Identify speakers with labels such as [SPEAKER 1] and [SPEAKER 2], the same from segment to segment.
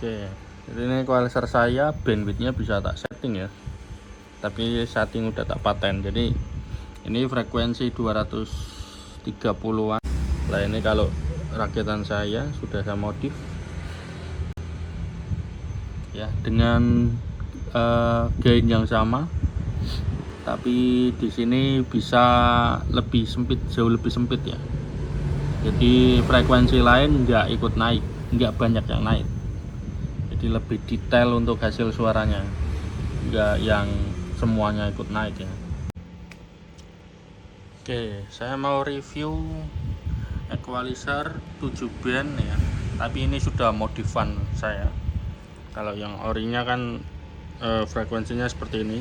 [SPEAKER 1] Oke, jadi ini equalizer saya bandwidthnya bisa tak setting ya, tapi setting udah tak paten. Jadi ini frekuensi 230-an. Nah ini kalau rakitan saya sudah saya modif ya dengan gain yang sama, tapi di sini bisa lebih sempit, jauh lebih sempit ya. Jadi frekuensi lain nggak ikut naik, nggak banyak yang naik. Jadi lebih detail untuk hasil suaranya, nggak yang semuanya ikut naik ya. Oke, saya mau review equalizer 7 band ya, tapi ini sudah modifan saya. Kalau yang orinya kan frekuensinya seperti ini,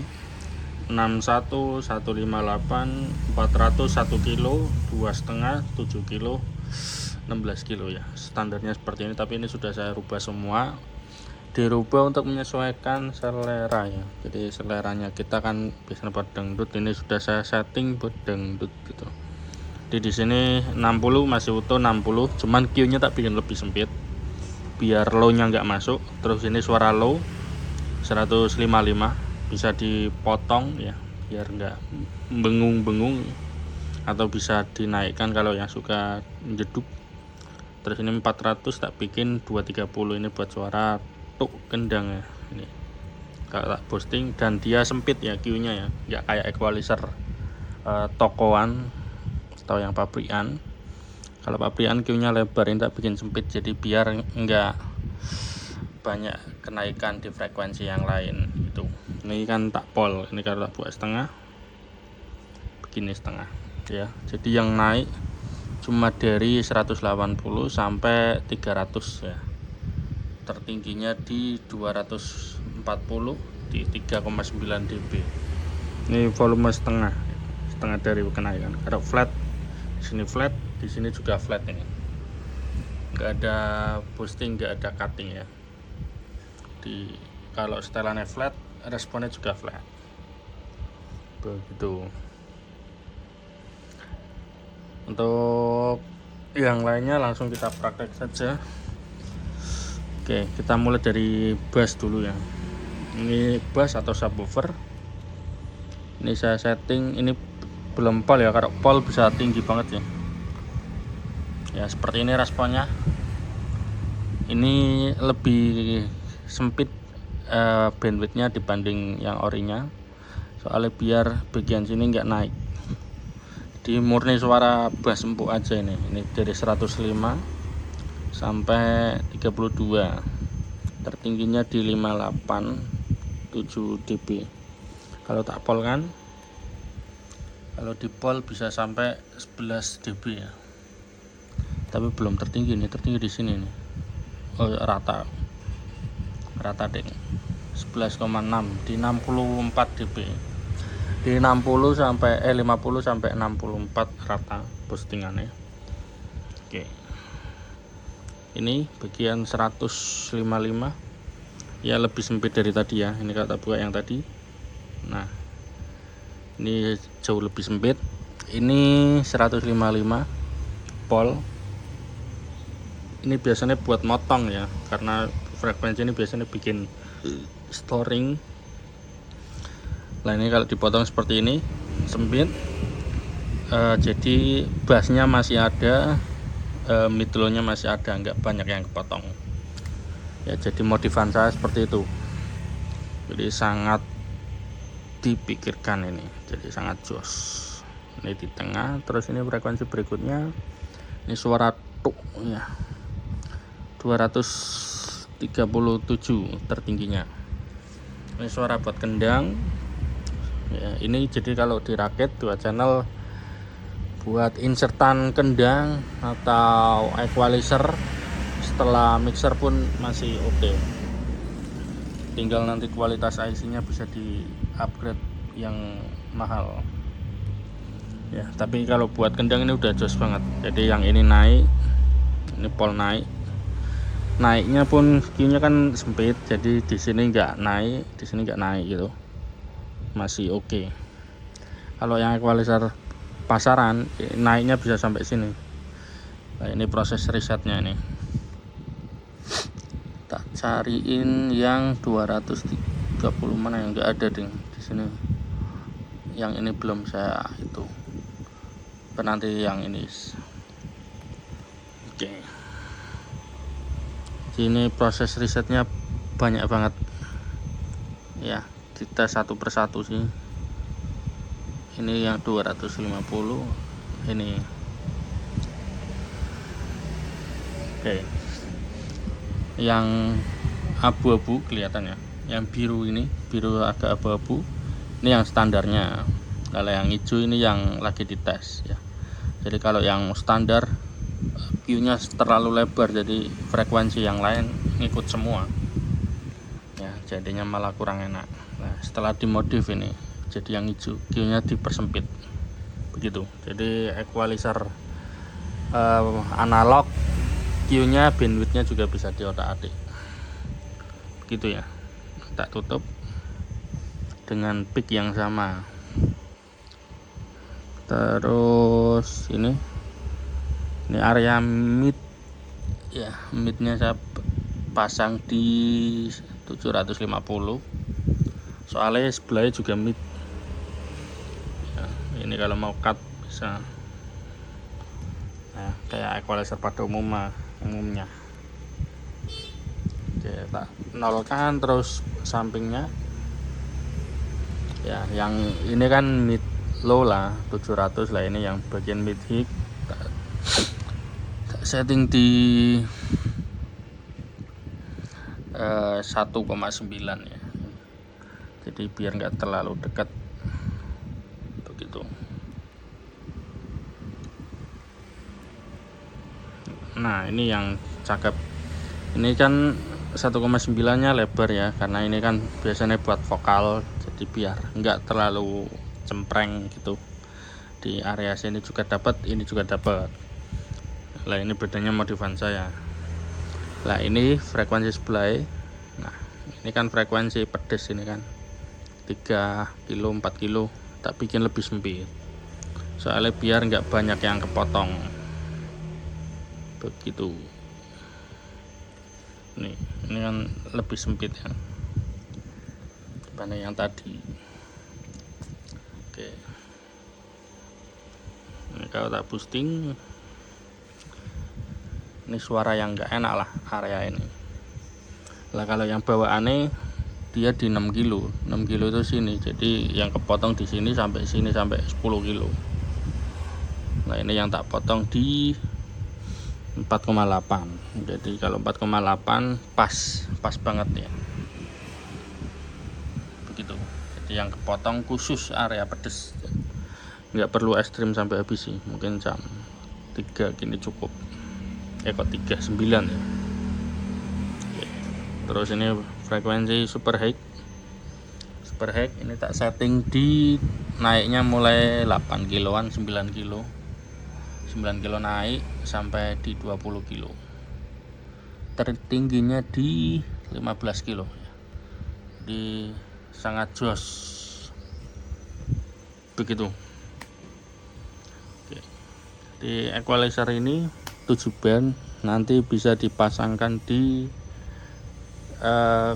[SPEAKER 1] 61, 158, 400, 1 kilo, 2,5, 7 kilo, 16 kilo ya. Standarnya seperti ini, tapi ini sudah saya rubah semua. Dirubah untuk menyesuaikan selera ya. Jadi seleranya kita kan biasanya buat dangdut, ini sudah saya setting buat dangdut gitu. Jadi di sini 60 masih utuh 60, cuman Q-nya tak bikin lebih sempit biar low-nya nggak masuk. Terus ini suara low 155 bisa dipotong ya biar nggak bengung-bengung, atau bisa dinaikkan kalau yang suka jeduk. Terus ini 400 tak bikin 230, ini buat suara tuk kendang ya. Ini kalau tak boosting, dan dia sempit ya Q-nya ya, nggak kayak equalizer tokoan atau yang pabrikan. Kalau pabrikan Q-nya lebar, ini tak bikin sempit jadi biar enggak banyak kenaikan di frekuensi yang lain itu. Ini kan tak pol, ini kalau tak buat setengah begini setengah ya. Jadi yang naik cuma dari 180 sampai 300 ya. Tertingginya di 240 di 3,9 dB. Ini volume setengah dari kenaikan. Kalau flat di sini flat, di sini juga flat ini. Nggak ada boosting, nggak ada cutting ya. Kalau setelannya flat, responnya juga flat. Begitu. Untuk yang lainnya langsung kita praktek saja. Oke, kita mulai dari bass dulu ya. Ini bass atau subwoofer. Ini saya setting, ini belum pol ya, kalau pol bisa tinggi banget ya. Ya seperti ini responnya. Ini lebih sempit bandwidthnya dibanding yang orinya, soalnya biar bagian sini nggak naik. Di murni suara bass empuk aja ini dari 105 sampai 32, tertingginya di 58,7 dB. Kalau tak pol kan, kalau di pol bisa sampai 11 dB ya, tapi belum tertinggi nih, tertinggi di sini nih. Oh, rata deh 11,6 di 64 dB, di 60 sampai 50 sampai 64 rata boostingannya. Oke, ini bagian 155 ya, lebih sempit dari tadi ya. Ini kalau tak buka yang tadi, nah ini jauh lebih sempit. Ini 155 pol. Ini biasanya buat motong ya, karena frekuensi ini biasanya bikin storing. Nah ini kalau dipotong seperti ini sempit, jadi bassnya masih ada, mid low-nya masih ada, nggak banyak yang kepotong ya. Jadi modifan saya seperti itu, jadi sangat dipikirkan ini, jadi sangat jos. Ini di tengah, terus ini frekuensi berikutnya, ini suara tuk ya, 237 tertingginya. Ini suara buat kendang ya. Ini jadi kalau dirakit 2 channel buat insertan kendang atau equalizer, setelah mixer pun masih oke. Tinggal nanti kualitas IC-nya bisa di upgrade yang mahal ya. Tapi kalau buat kendang ini udah jos banget. Jadi yang ini naik, ini pol naiknya pun Q-nya kan sempit, jadi di sini nggak naik, di sini nggak naik gitu, masih oke. Kalau yang equalizer pasaran naiknya bisa sampai sini. Nah ini proses risetnya ini, tak cariin yang 230 mana yang enggak ada ding di sini. Yang ini belum saya itu. Nanti yang ini. Oke. Ini proses risetnya banyak banget. Ya, kita satu persatu sih. Ini yang 250 ini. Oke. Yang abu-abu kelihatannya. Yang biru ini, biru agak abu-abu. Ini yang standarnya. Kalau yang hijau ini yang lagi dites ya. Jadi kalau yang standar Q-nya terlalu lebar, jadi frekuensi yang lain ngikut semua. Ya, jadinya malah kurang enak. Nah, setelah dimodif ini jadi yang hijau, Q-nya dipersempit. Begitu. Jadi equalizer analog Q-nya bandwidth-nya juga bisa diotak-atik. Begitu ya. Tak tutup dengan peak yang sama. Terus ini area mid ya, midnya saya pasang di 750 soalnya sebelahnya juga mid ya, ini kalau mau cut bisa nah, kayak equalizer pada umumnya. Oke, tak nolkan terus sampingnya ya, yang ini kan mid low lah 700 lah, ini yang bagian mid high setting di 1,9 ya, jadi biar nggak terlalu dekat begitu. Nah, ini yang cakep, ini kan 1,9 nya lebar ya, karena ini kan biasanya buat vokal, jadi biar nggak terlalu cempreng gitu. Di area sini juga dapat, ini juga dapat. Lah ini bedanya modifan saya. Lah ini frekuensi sebelah. Nah, ini kan frekuensi pedes, ini kan 3 kilo 4 kilo, tak bikin lebih sempit soalnya biar nggak banyak yang kepotong begitu. Ini kan lebih sempit ya dibanding yang tadi. Oke, ini kalau tak boosting, ini suara yang nggak enak lah area ini lah. Kalau yang bawaannya dia di 6 kilo itu sini, jadi yang kepotong di sini sampai sini sampai 10 kilo. Nah, ini yang tak potong di 4,8, jadi kalau 4,8 pas banget ya begitu. Jadi yang kepotong khusus area pedes, nggak perlu ekstrim sampai habis sih, mungkin jam 3 gini cukup. Kok 39 ya. Oke. Terus ini frekuensi super high ini tak setting di naiknya mulai 8 kiloan, 9 kilo naik sampai di 20 kilo, tertingginya di 15 kilo, jadi sangat jos begitu. Oke. Di equalizer ini 7 band, nanti bisa dipasangkan di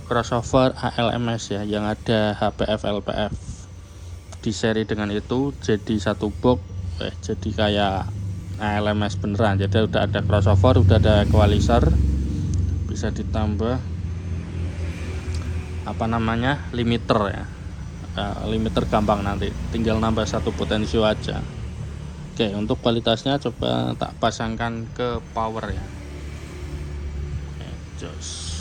[SPEAKER 1] crossover ALMS ya, yang ada HPF LPF di seri dengan itu, jadi satu box jadi kayak ALMS beneran. Jadi udah ada crossover, udah ada equalizer, bisa ditambah limiter ya. Limiter gampang, nanti tinggal nambah satu potensio aja. Oke, untuk kualitasnya coba tak pasangkan ke power ya. Oke, jos.